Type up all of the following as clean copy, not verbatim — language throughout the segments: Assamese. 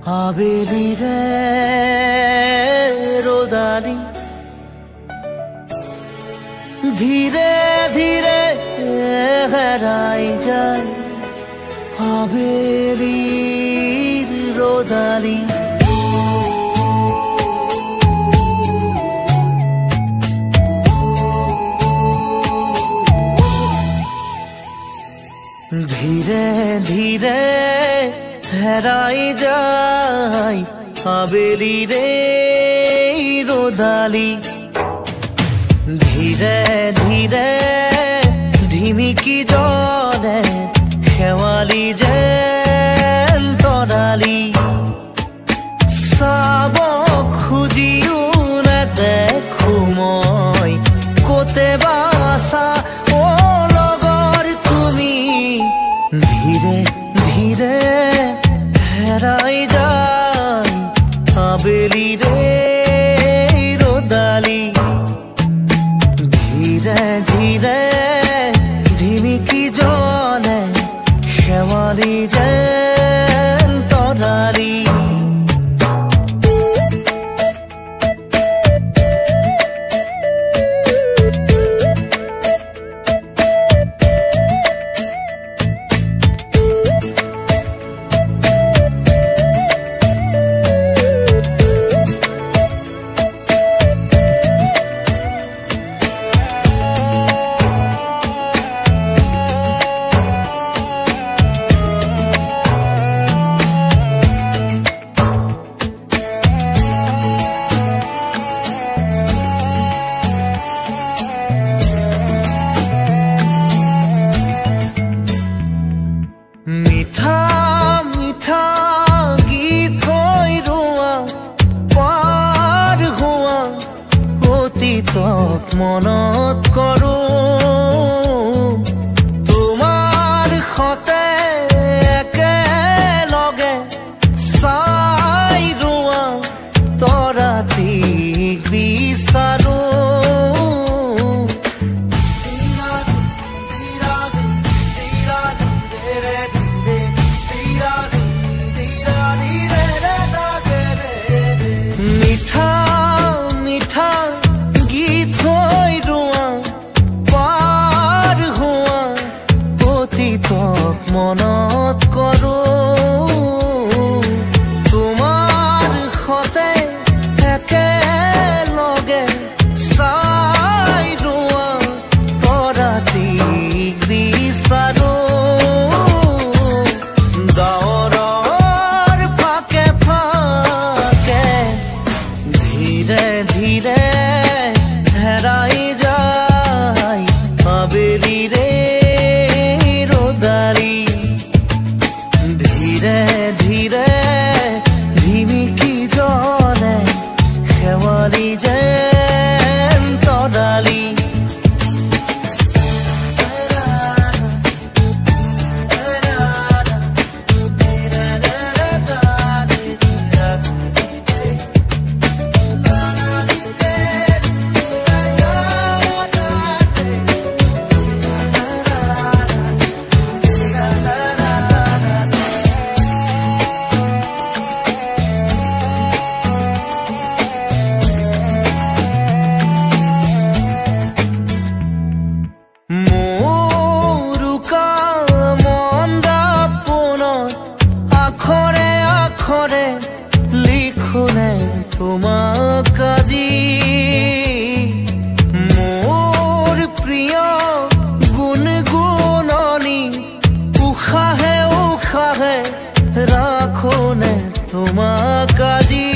আবেলিৰে ৰ'দালি ধীৰে ধীৰে হেৰাই যায় আবেলিৰ ৰ'দালি ধীৰে ধীৰে হেৰাই যায় আবেলিৰে ৰ'দালি ধীৰে ধীৰে ধিমিকি জ্বলে শেৱালি যেন তৰালি চাব খুজিও নেদেখো মই ক'তে বা আছা অ লগৰ তুমি ধীৰে ধীৰে হেৰাই যায় আবেলিৰে ৰ'দালি ধীৰে ধীৰে ধিমিকি জ্বলে শেৱালি যেন তৰালি মিঠা মিঠা গীত হৈ ৰোৱা পাৰ হোৱা অতীতক মনত কৰোঁ তোমাৰ সতে একেলগে চাই ৰোৱা তৰাটিক বিচাৰোঁ মিঠা মিঠা গীত হৈ ৰোৱা পাৰ হোৱা অতীতক মনত কৰোঁ তোমাৰ সতে একেলগে চাই ৰোৱা তৰাটিক বিচাৰোঁ ধীৰে ধীৰে হেৰাই যায় আবেলিৰে ৰ'দালি ধীৰে ধীৰে ধিমিকি জ্বলে শেৱালি যেন তৰালি আখৰে লিখোনে তোমাক আজি মোৰ প্ৰিয় গুণগুণনি উশাহে উশাহে ৰাখোনে তোমাক আজি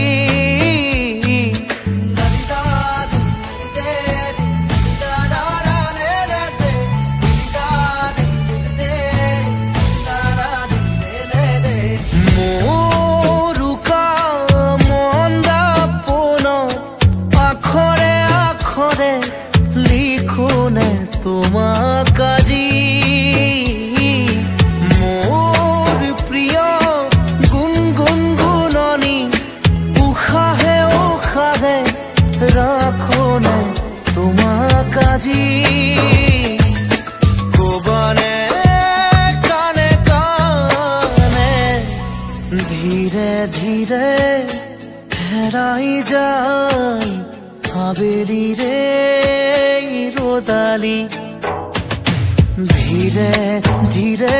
লিখোনে তোমাক আজি মোৰ প্ৰিয় গুণগুণগুণনি ধীৰে হেৰাই যায় আবেলিৰে ৰ'দালি ধীৰে ধীৰে